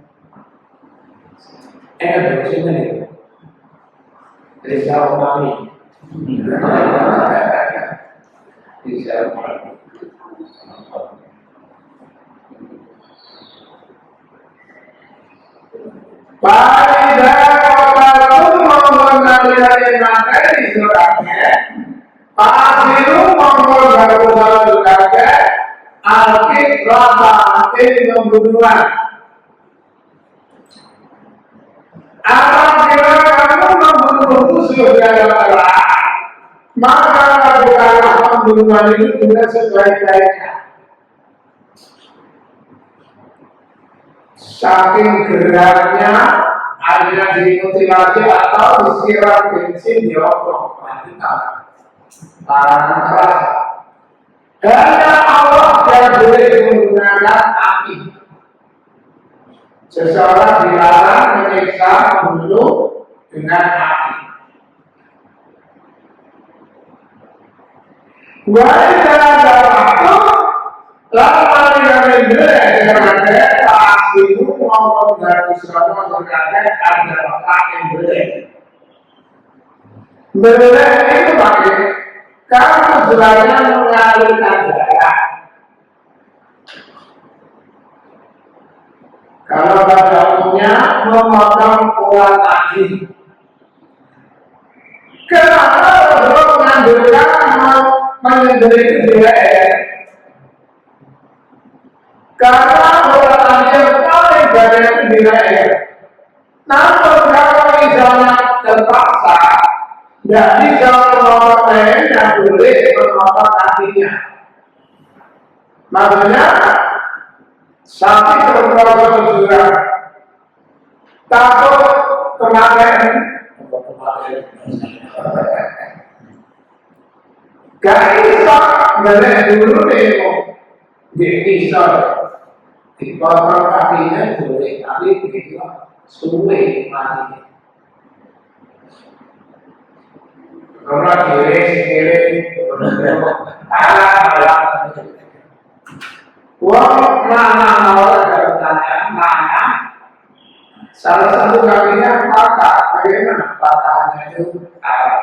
bersihnya nih risau kami risau kami pada kalau mengenai materi suratnya Pasiru mongol baru juga alkit rabatin pembunuhan. Apabila kamu membunuh musuh dalam Allah, maka lakukanlah pembunuhan itu dengan sebaik-baiknya. Saking geraknya, akhirnya dimutilasi atau disiram bensin di oknum. Larangan keras. Hanya Allah yang boleh menggunakan api. Seseorang dilarang menyiksa membunuh dengan api. Wajah dalam waktu lama yang menjelek dengan pasti itu mau dari suatu masyarakat adalah akan belek. Belek itu pakai kamu sebenarnya mengalirkan darah. Kalau pada umumnya memotong urat nadi. Kenapa orang mengambilkan menyendiri dia? Karena urat nadi yang paling banyak di leher. Namun kalau misalnya terpaksa tidak bisa memotong lehernya, boleh memotong kakinya. Maksudnya sapi terpaksa juga takut kemarin gak iso golek dulu demo gak iso dipotong kakinya boleh tapi begitu suwe mati karena kiri alat uang mana ada pertanyaan mana salah satu kakinya patah bagaimana patahnya itu alat.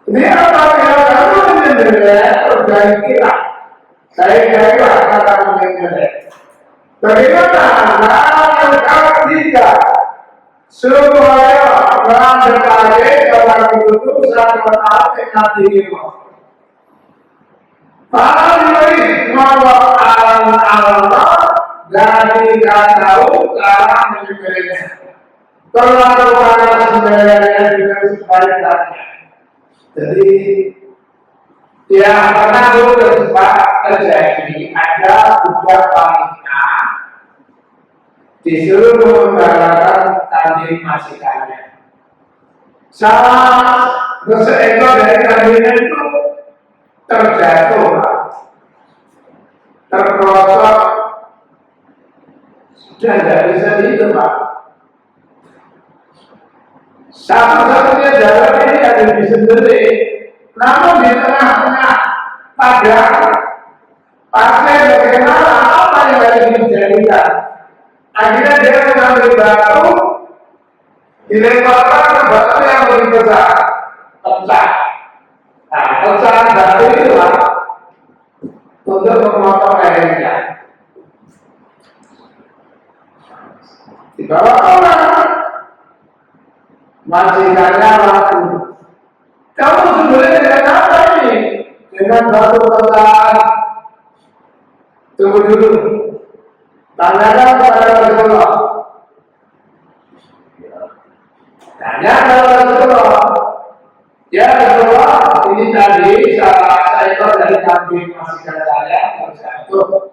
Ini apa yang kamu mendengar perbaikilah. Saya kira kata mendengar. Bagaimana yang kau tidak supaya orang berbagai dalam hidup sama tahu dengan dirimu. Para murid bahwa Allah dari tahu cara menyembelihnya. Terlalu banyak sembelihannya dengan sebaliknya. Jadi yang pernah dulu terjadi ada budak wanita disuruh mengembalakan kambing majikannya. Salah seekor dari kambingnya itu terjatuh, terperosok, sudah tidak bisa dihidup, Pak. Satu-satunya jalan ini ada di sendiri, namun di tengah-tengah padang, pasir bagaimana apa yang harus dijadikan? Akhirnya dia mengambil batu, dilemparkan ke batu yang lebih besar, pecah. Nah, pecahan batu itulah untuk memotong lehernya. Dibawa orang. Majikannya laku. Kamu sebenarnya dengan apa ini? Dengan batu pecahan. Tunggu dulu. Tanyakan kepada Rasulullah. Tanya kepada Rasulullah. Ya Rasulullah, ini tadi salah seekor dari kambing majikan saya terjatuh.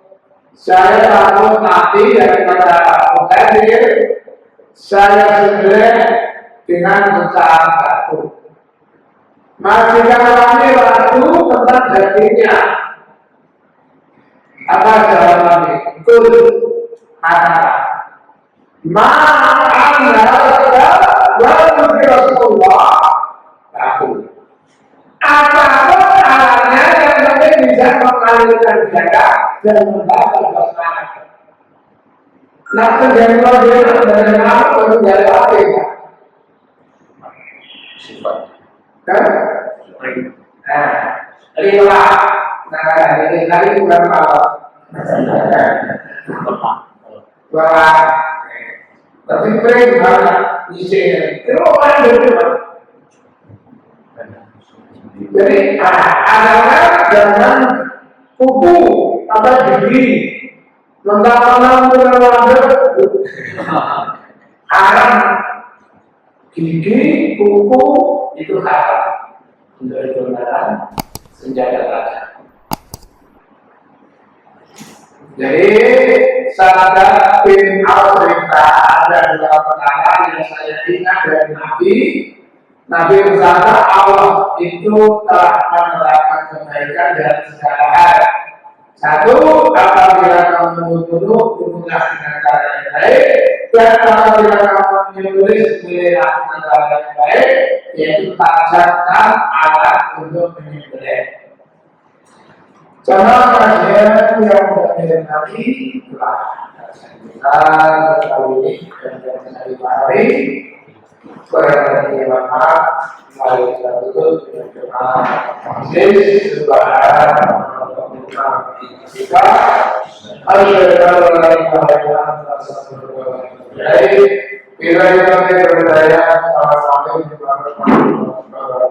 Saya takut mati daripada mukhadir. Saya sembelih dengan pecahan batu. Majikan kami laku tentang dagingnya. Apa jawabannya? Kul kata ma'ana wa Rasulullah aku. Apapun alatnya yang penting bisa mengalirkan darah dan membakar basmala. Nah, terjadi dari mana baru dari apa ya? Sifat. Kan? Nah, lima. Nah, ini tadi bukan apa? Wah, tapi keren banget isinya. Itu orang berdua. Jadi adalah jangan kuku atau gigi, mentang-mentang berwarna haram. Gigi, kuku itu haram untuk digunakan senjata tajam. Jadi Sahabat bin Al-Rita ada dua perkara yang saya ingat dari Nabi. Nabi bersabda Allah itu telah menerapkan kebaikan dalam segala hal. Satu, apabila kamu bunuhlah dengan cara yang baik. Dan apabila kamu menyembelih dengan cara yang baik, yaitu tajamkan alat untuk menyembelih. Contoh kajian yang berbeda tadi telah kita ketahui dan bisa dipahami. Berarti maaf, mari kita tutup dengan doa. Kita bila kita berdaya, assalamualaikum warahmatullahi wabarakatuh.